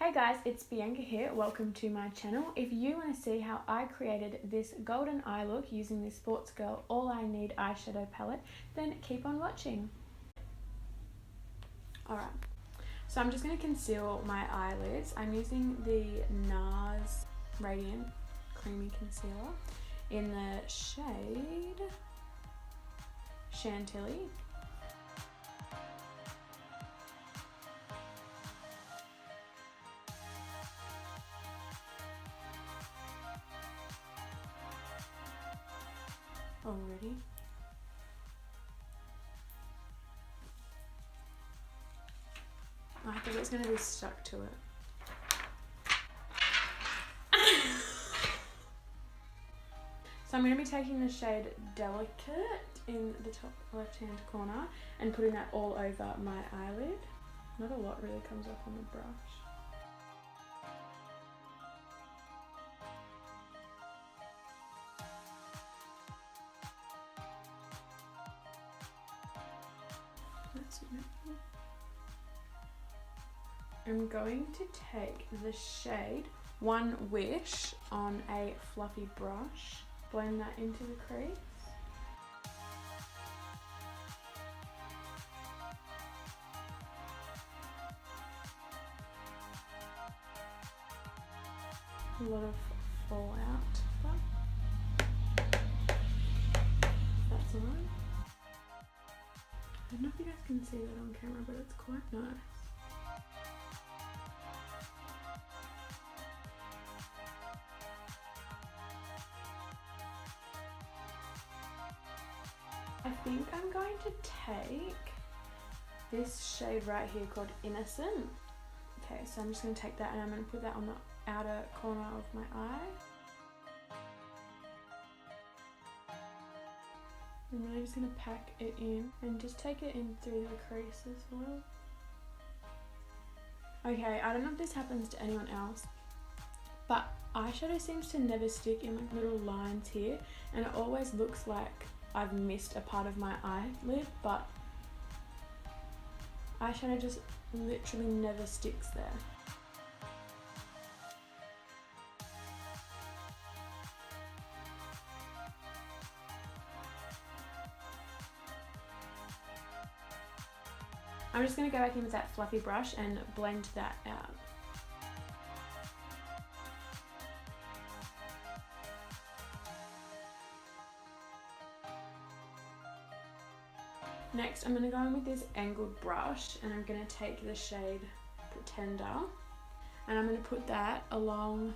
Hey guys, it's Bianca here. Welcome to my channel. If you want to see how I created this golden eye look using this Sportsgirl All I Need eyeshadow palette, then keep on watching. Alright, so I'm just going to conceal my eyelids. I'm using the NARS Radiant Creamy Concealer in the shade Chantilly. Already. I think it's going to be stuck to it. So I'm going to be taking the shade Delicate in the top left hand corner and putting that all over my eyelid. Not a lot really comes up on the brush. I'm going to take the shade One Wish on a fluffy brush, blend that into the crease. A lot of fallout, but that's alright. I don't know if you guys can see that on camera, but it's quite nice. I think I'm going to take this shade right here called Innocent. Okay, so I'm just going to take that and I'm going to put that on the outer corner of my eye. I'm really just going to pack it in and just take it in through the crease as well. Okay, I don't know if this happens to anyone else, but eyeshadow seems to never stick in like little lines here, and it always looks like I've missed a part of my eyelid, but eyeshadow just literally never sticks there. I'm just going to go back in with that fluffy brush and blend that out. Next, I'm going to go in with this angled brush and I'm going to take the shade Pretender and I'm going to put that along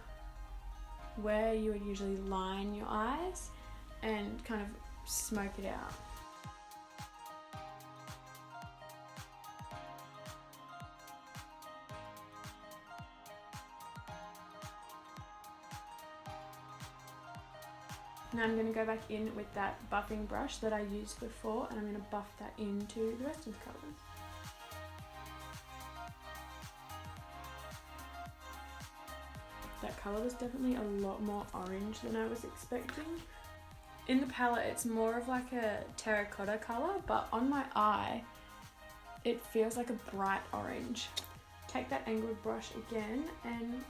where you would usually line your eyes and kind of smoke it out. Now I'm going to go back in with that buffing brush that I used before and I'm going to buff that into the rest of the colours. That colour was definitely a lot more orange than I was expecting. In the palette it's more of like a terracotta colour, but on my eye it feels like a bright orange. Take that angled brush again and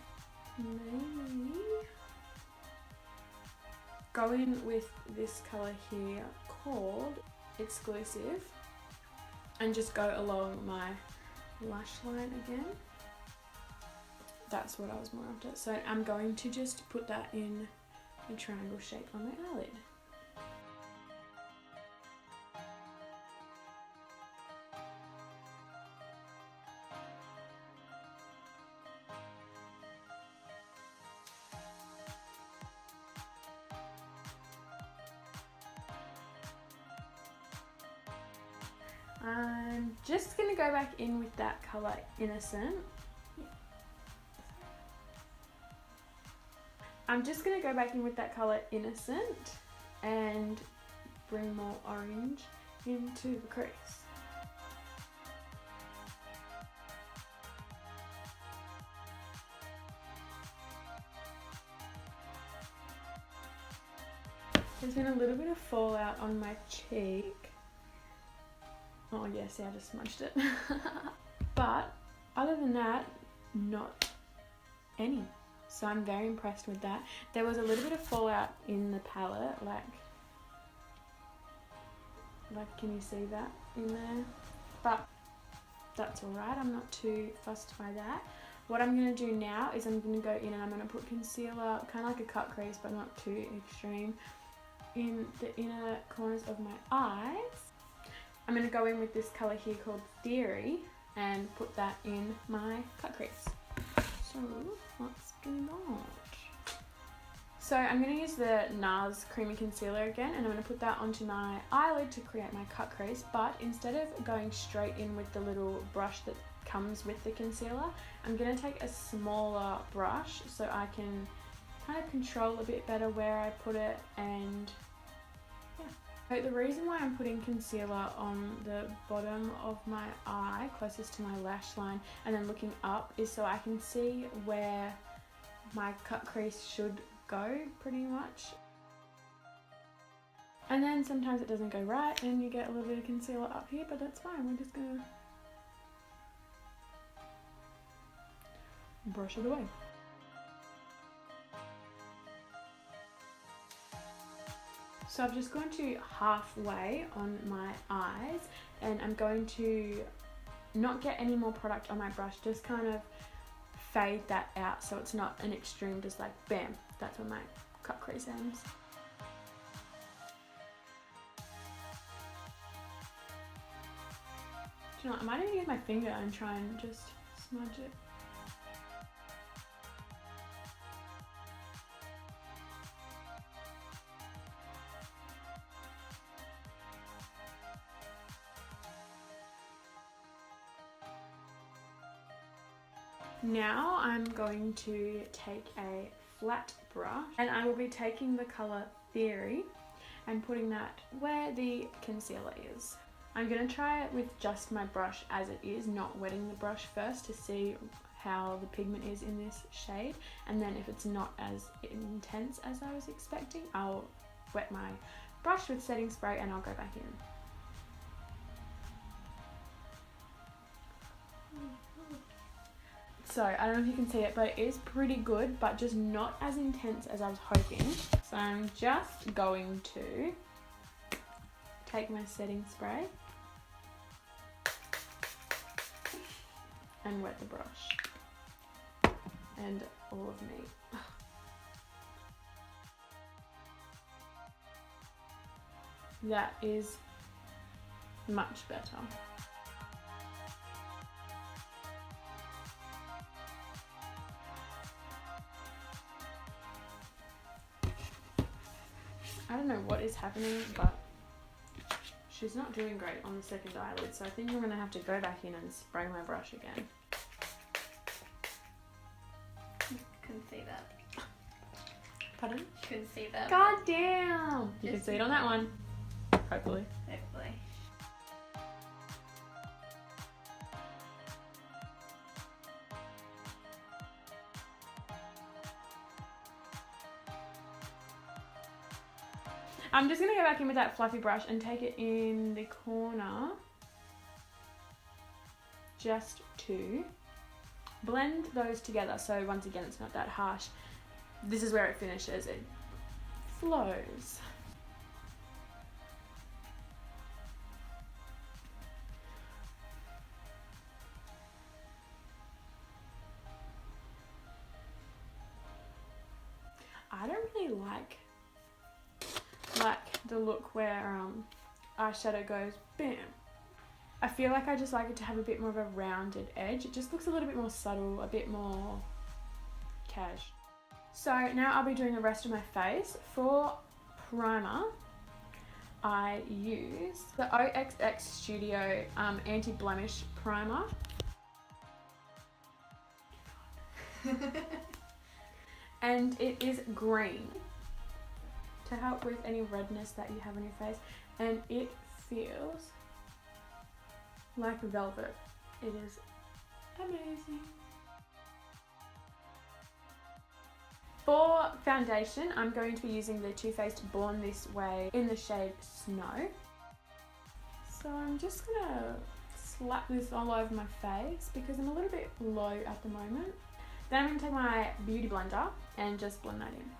maybe go in with this colour here called Exclusive and just go along my lash line again. That's what I was more after. So I'm going to just put that in a triangle shape on my eyelid. I'm just going to go back in with that colour Innocent. I'm just going to go back in with that colour Innocent and bring more orange into the crease. There's been a little bit of fallout on my cheek. Oh yes, yeah, I just smudged it. But other than that, not any. So I'm very impressed with that. There was a little bit of fallout in the palette, like can you see that in there? But that's alright, I'm not too fussed by that. What I'm going to do now is I'm going to go in and I'm going to put concealer, kind of like a cut crease but not too extreme, in the inner corners of my eyes. I'm going to go in with this colour here called Theory and put that in my cut crease. So let's do that. So I'm going to use the NARS Creamy Concealer again, and I'm going to put that onto my eyelid to create my cut crease, but instead of going straight in with the little brush that comes with the concealer, I'm going to take a smaller brush so I can kind of control a bit better where I put it. And yeah. So the reason why I'm putting concealer on the bottom of my eye closest to my lash line and then looking up is so I can see where my cut crease should go pretty much. And then sometimes it doesn't go right and you get a little bit of concealer up here, but that's fine. We're just gonna brush it away. So I've just gone to halfway on my eyes and I'm going to not get any more product on my brush, just kind of fade that out so it's not an extreme, just like bam, that's where my cut crease ends. Do you know what, I might even use my finger and try and just smudge it. Now I'm going to take a flat brush and I will be taking the colour Theory and putting that where the concealer is. I'm going to try it with just my brush as it is, not wetting the brush first to see how the pigment is in this shade, and then if it's not as intense as I was expecting, I'll wet my brush with setting spray and I'll go back in. So, I don't know if you can see it, but it is pretty good, but just not as intense as I was hoping. So I'm just going to take my setting spray and wet the brush and all of me. That is much better. I don't know what is happening, but she's not doing great on the second eyelid, so I think I'm going to have to go back in and spray my brush again. Couldn't see that. Pardon? Couldn't see that. God damn! You can see it on that one. Hopefully. Hopefully. I'm just going to go back in with that fluffy brush and take it in the corner just to blend those together. So once again, it's not that harsh. This is where it finishes. It flows. I don't really like the look where eyeshadow goes bam. I feel like I just like it to have a bit more of a rounded edge. It just looks a little bit more subtle, a bit more cash. So now I'll be doing the rest of my face. For primer, I use the OXX Studio Anti-Blemish Primer. And it is green to help with any redness that you have on your face, and it feels like velvet. It is amazing. For foundation, I'm going to be using the Too Faced Born This Way in the shade Snow. So I'm just gonna slap this all over my face because I'm a little bit low at the moment. Then I'm going to take my beauty blender and just blend that in.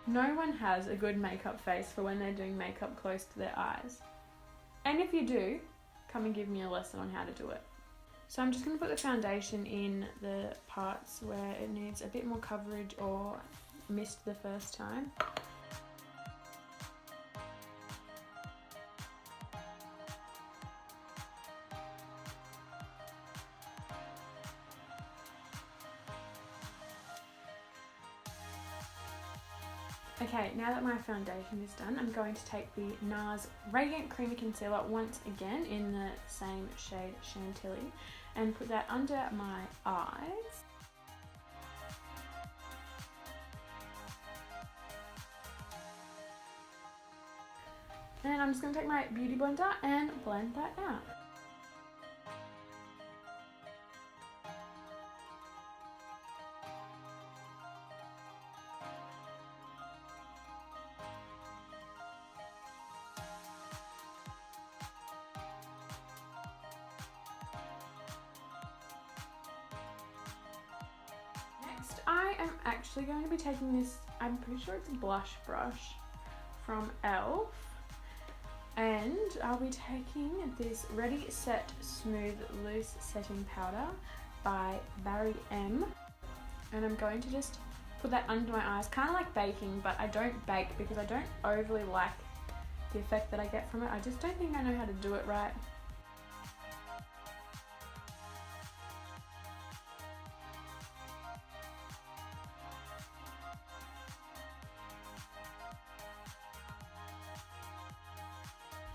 No one has a good makeup face for when they're doing makeup close to their eyes. And if you do, come and give me a lesson on how to do it. So I'm just going to put the foundation in the parts where it needs a bit more coverage or missed the first time. Okay, now that my foundation is done, I'm going to take the NARS Radiant Creamy Concealer once again in the same shade Chantilly and put that under my eyes. And I'm just going to take my beauty blender and blend that out. Next, I am actually going to be taking this, I'm pretty sure it's a blush brush from e.l.f. And I'll be taking this Ready Set Smooth Loose Setting Powder by Barry M. And I'm going to just put that under my eyes, kind of like baking, but I don't bake because I don't overly like the effect that I get from it. I just don't think I know how to do it right.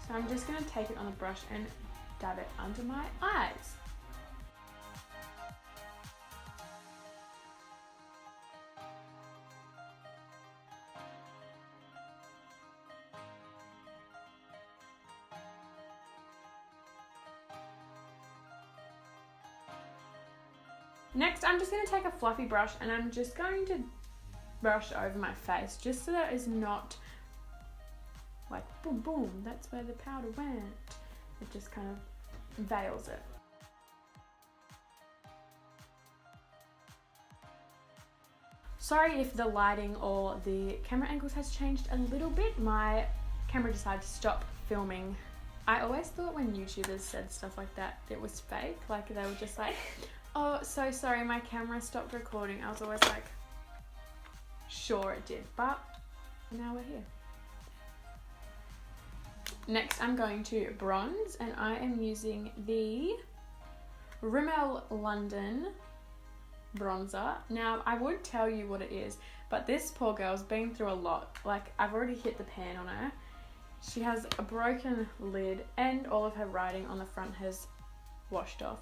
So I'm just going to take it on the brush and dab it under my eyes. Next, I'm just going to take a fluffy brush and I'm just going to brush over my face just so that it's not like boom boom, that's where the powder went. It just kind of veils it. Sorry if the lighting or the camera angles has changed a little bit. My camera decided to stop filming. I always thought when YouTubers said stuff like that, it was fake. Like they were just like, oh, so sorry, my camera stopped recording. I was always like, sure it did, but now we're here. Next, I'm going to bronze, and I am using the Rimmel London bronzer. Now, I would tell you what it is, but this poor girl's been through a lot. Like, I've already hit the pan on her. She has a broken lid, and all of her writing on the front has washed off.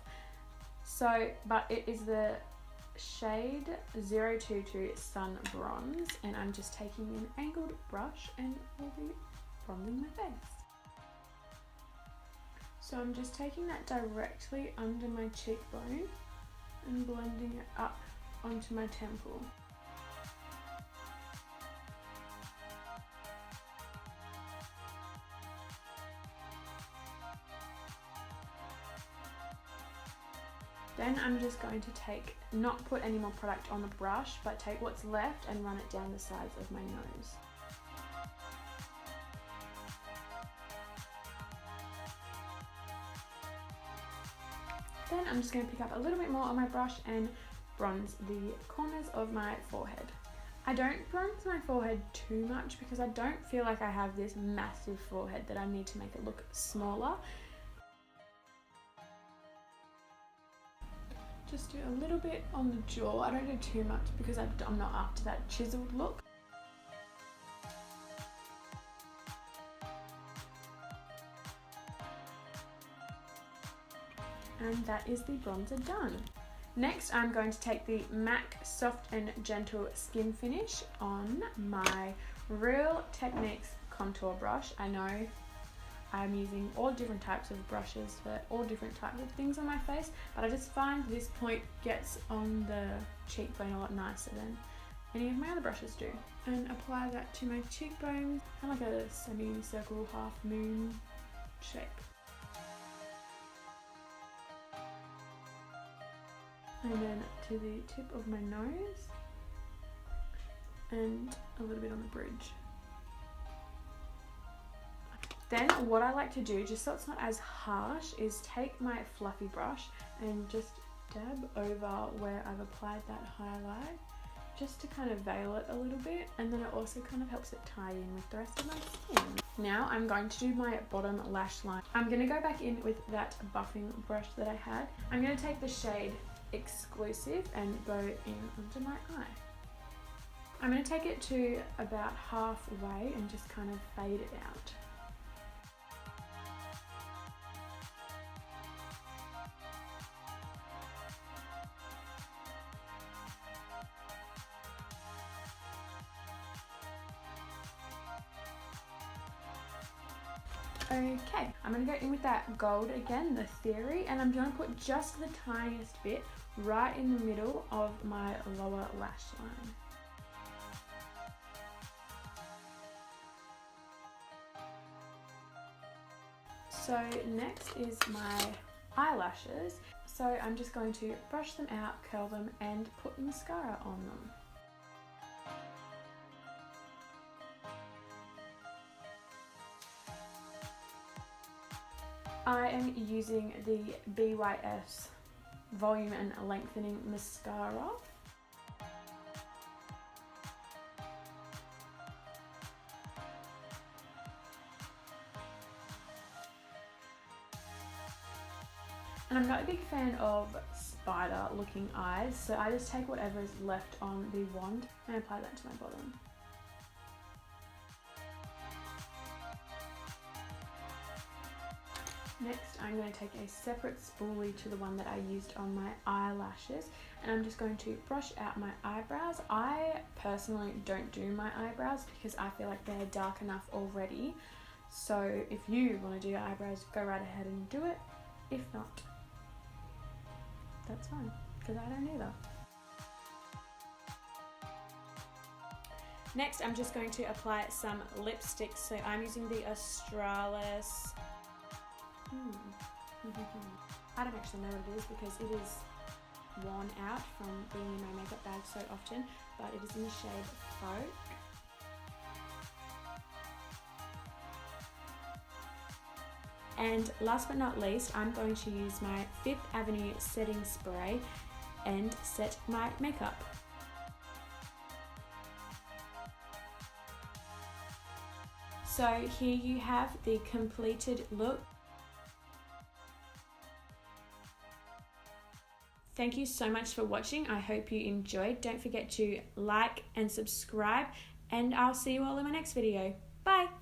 So, but it is the shade 022 Sun Bronze, and I'm just taking an angled brush and will be bronzing my face. So I'm just taking that directly under my cheekbone and blending it up onto my temple. Then I'm just going to not put any more product on the brush, but take what's left and run it down the sides of my nose. Then I'm just going to pick up a little bit more on my brush and bronze the corners of my forehead. I don't bronze my forehead too much because I don't feel like I have this massive forehead that I need to make it look smaller. Just do a little bit on the jaw. I don't do too much because I'm not up to that chiseled look. And that is the bronzer done. Next, I'm going to take the MAC Soft and Gentle Skin Finish on my Real Techniques contour brush. I know I'm using all different types of brushes for all different types of things on my face, but I just find this point gets on the cheekbone a lot nicer than any of my other brushes do. And apply that to my cheekbones, kind of like a semicircle, half moon shape. And then to the tip of my nose and a little bit on the bridge. Then what I like to do, just so it's not as harsh, is take my fluffy brush and just dab over where I've applied that highlight, just to kind of veil it a little bit, and then it also kind of helps it tie in with the rest of my skin. Now I'm going to do my bottom lash line. I'm going to go back in with that buffing brush that I had. I'm going to take the shade Exclusive and go in under my eye. I'm going to take it to about halfway and just kind of fade it out. Okay, I'm going to go in with that gold again, the Theory, and I'm going to put just the tiniest bit right in the middle of my lower lash line. So next is my eyelashes. So I'm just going to brush them out, curl them, and put mascara on them. I am using the BYS Volume and Lengthening Mascara. And I'm not a big fan of spider looking eyes, so I just take whatever is left on the wand and apply that to my bottom. Next, I'm going to take a separate spoolie to the one that I used on my eyelashes, and I'm just going to brush out my eyebrows. I personally don't do my eyebrows because I feel like they're dark enough already. So if you want to do your eyebrows, go right ahead and do it. If not, that's fine, because I don't either. Next, I'm just going to apply some lipstick. So I'm using the Australis. I don't actually know what it is because it is worn out from being in my makeup bag so often, but it is in the shade Folk. And last but not least, I'm going to use my Fifth Avenue setting spray and set my makeup. So here you have the completed look. Thank you so much for watching. I hope you enjoyed. Don't forget to like and subscribe, and I'll see you all in my next video. Bye!